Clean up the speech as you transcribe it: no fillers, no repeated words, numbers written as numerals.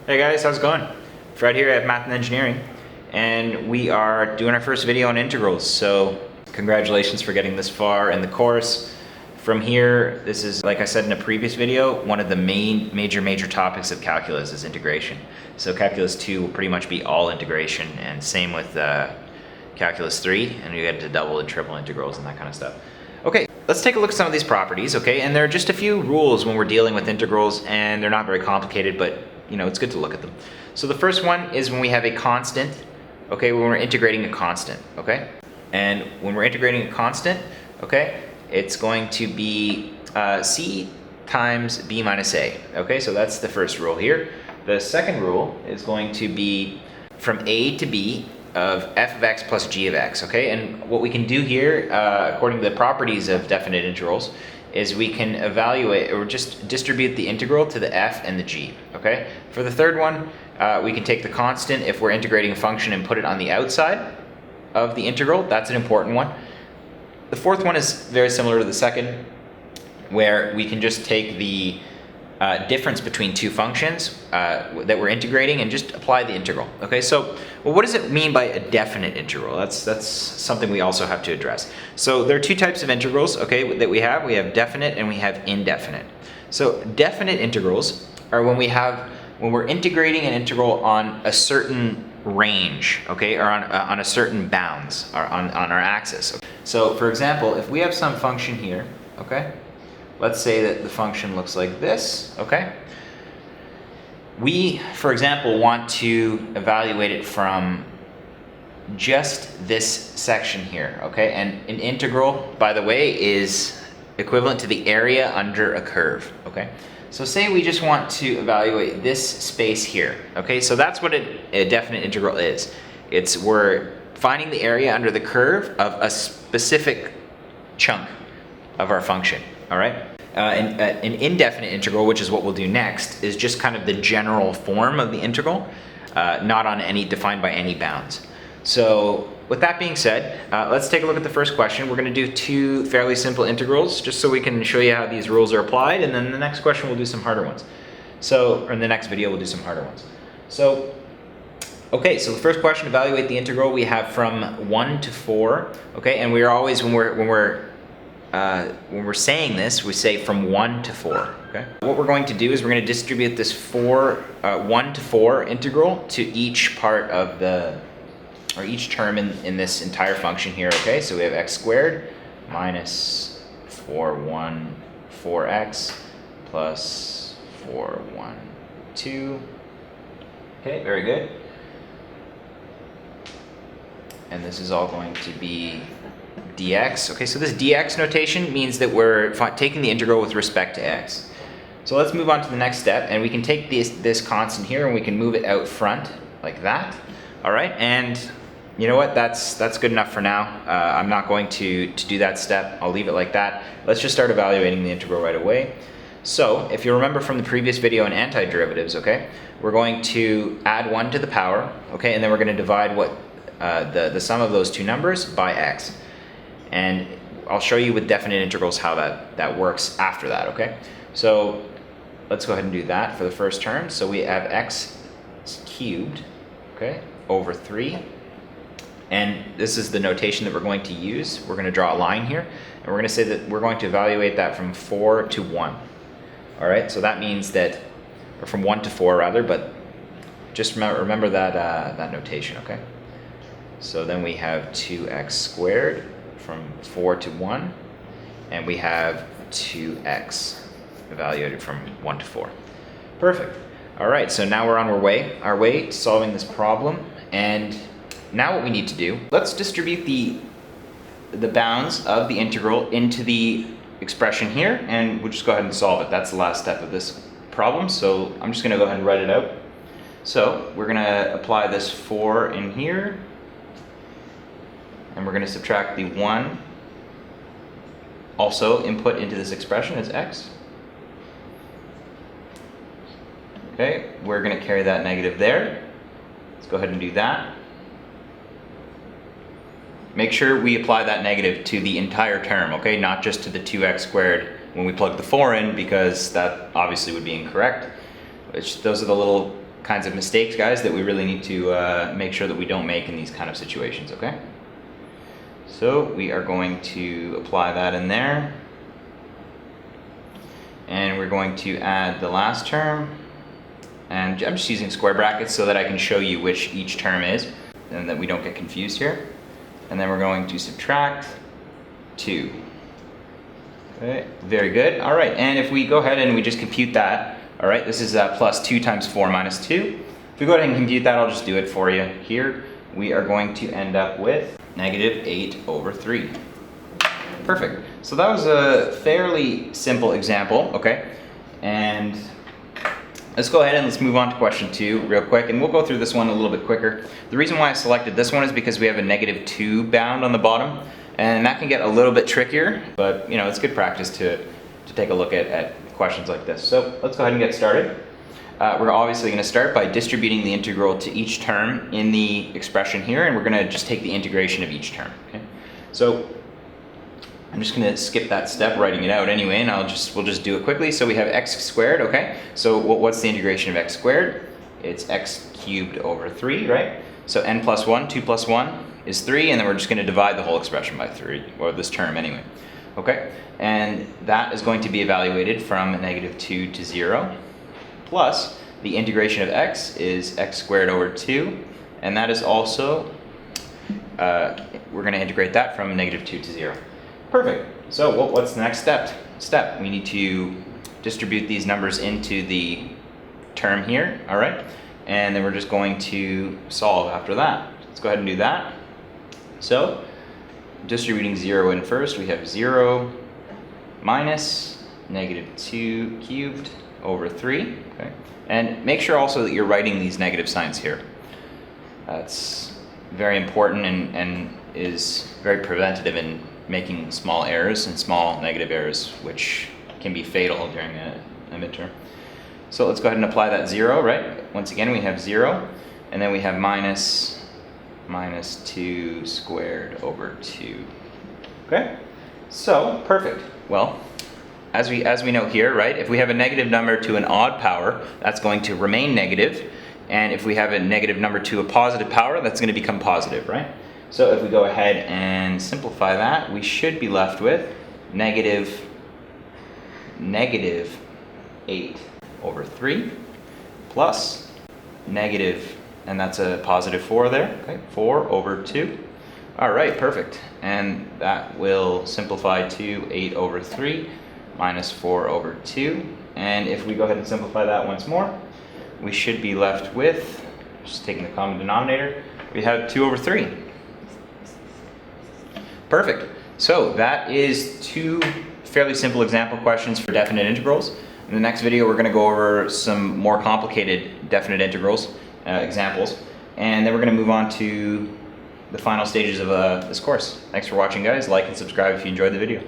Hey guys, how's it going? Fred here at Math and Engineering, and we are doing our first video on integrals. So congratulations for getting this far in the course. From here, this is, like I said in a previous video, one of the major topics of calculus is integration. So calculus 2 will pretty much be all integration, and same with calculus 3, and you get into double and triple integrals and that kind of stuff. Okay, let's take a look at some of these properties, okay? And there are just a few rules when we're dealing with integrals, and they're not very complicated, but you know, it's good to look at them. So the first one is when we have a constant, okay, when we're integrating a constant, okay? And when we're integrating a constant, okay, it's going to be c times b minus a, okay? So that's the first rule here. The second rule is going to be from a to b of f of x plus g of x, okay? And what we can do here, according to the properties of definite integrals, is we can evaluate or just distribute the integral to the f and the g, okay? For the third one, we can take the constant if we're integrating a function and put it on the outside of the integral. That's an important one. The fourth one is very similar to the second, where we can just take the difference between two functions that we're integrating and just apply the integral, okay? So, well, what does it mean by a definite integral? That's something we also have to address. So there are two types of integrals, okay, that we have. We have definite and we have indefinite. So definite integrals are when we're integrating an integral on a certain range, okay, or on a certain bounds, or on our axis. So for example, if we have some function here, okay, let's say that the function looks like this, okay? We, for example, want to evaluate it from just this section here, okay? And an integral, by the way, is equivalent to the area under a curve, okay? So say we just want to evaluate this space here, okay? So that's what a definite integral is. We're finding the area under the curve of a specific chunk of our function, all right? An indefinite integral, which is what we'll do next, is just kind of the general form of the integral, not defined by any bounds. So with that being said, let's take a look at the first question. We're going to do two fairly simple integrals, just so we can show you how these rules are applied, and then the next question we'll do some harder ones. Or in the next video we'll do some harder ones. So, okay, so the first question, evaluate the integral. We have from 1 to 4, okay, and we are always, when we're saying this, we say from 1 to 4, okay? What we're going to do is we're going to distribute this 1 to 4 integral to each part of each term in this entire function here, okay? So we have x squared minus 4x plus 2. Okay, very good. And this is all going to be dx. Okay, so this dx notation means that we're taking the integral with respect to x. So let's move on to the next step, and we can take this constant here and we can move it out front like that. All right, and you know what? That's good enough for now. I'm not going to do that step. I'll leave it like that. Let's just start evaluating the integral right away. So if you remember from the previous video on antiderivatives, okay, we're going to add 1 to the power, okay, and then we're going to divide the sum of those two numbers by x. And I'll show you with definite integrals how that works after that, okay? So let's go ahead and do that for the first term. So we have x cubed, okay, over 3. And this is the notation that we're going to use. We're going to draw a line here, and we're going to say that we're going to evaluate that from 4 to 1. All right, so that means that, or from 1 to 4 rather, but just remember that notation, okay? So then we have 2x squared from 4 to 1, and we have 2x evaluated from 1 to 4. Perfect. All right, so now we're on our way to solving this problem, and now what we need to do, let's distribute the bounds of the integral into the expression here, and we'll just go ahead and solve it. That's the last step of this problem, so I'm just going to go ahead and write it out. So we're going to apply this 4 in here, and we're going to subtract the 1 also input into this expression as x. Okay, we're going to carry that negative there. Let's go ahead and do that. Make sure we apply that negative to the entire term, okay? Not just to the 2x squared when we plug the 4 in, because that obviously would be incorrect. Those are the little kinds of mistakes, guys, that we really need to make sure that we don't make in these kind of situations, okay? So we are going to apply that in there. And we're going to add the last term. And I'm just using square brackets so that I can show you which each term is and that we don't get confused here. And then we're going to subtract 2. Okay, very good. All right, and if we go ahead and we just compute that, all right, this is plus 2 times 4 minus 2. If we go ahead and compute that, I'll just do it for you here. We are going to end up with negative 8 over 3. Perfect. So that was a fairly simple example, okay? And let's go ahead and let's move on to question 2 real quick, and we'll go through this one a little bit quicker. The reason why I selected this one is because we have a negative 2 bound on the bottom, and that can get a little bit trickier, but you know, it's good practice to take a look at questions like this. So let's go ahead and get started. We're obviously going to start by distributing the integral to each term in the expression here, and we're going to just take the integration of each term. Okay? So I'm just going to skip that step, writing it out anyway, and we'll just do it quickly. So we have x squared, okay? So what's the integration of x squared? It's x cubed over 3, right? So n plus 1, 2 plus 1 is 3, and then we're just going to divide the whole expression by 3, or this term anyway. Okay? And that is going to be evaluated from negative 2 to 0, plus the integration of x is x squared over 2, and that is also, we're going to integrate that from negative 2 to 0. Perfect. So what's the next step? We need to distribute these numbers into the term here, all right? And then we're just going to solve after that. Let's go ahead and do that. So distributing 0 in first, we have 0 minus negative 2 cubed over 3, okay? And make sure also that you're writing these negative signs here. That's very important and is very preventative in making small errors and small negative errors, which can be fatal during a midterm. So let's go ahead and apply that 0, right? Once again, we have 0, and then we have minus 2 squared over 2. Okay? So, perfect. Well, as we know here, right, if we have a negative number to an odd power, that's going to remain negative, and if we have a negative number to a positive power, that's going to become positive, right? So if we go ahead and simplify that, we should be left with negative 8 over 3 plus negative, and that's a positive 4 there, okay, 4 over 2. All right, perfect. And that will simplify to 8 over 3 minus 4 over 2. And if we go ahead and simplify that once more, we should be left with, just taking the common denominator, we have 2 over 3. Perfect. So that is 2 fairly simple example questions for definite integrals. In the next video, we're going to go over some more complicated definite integrals examples, and then we're going to move on to the final stages of this course. Thanks for watching, guys. Like and subscribe if you enjoyed the video.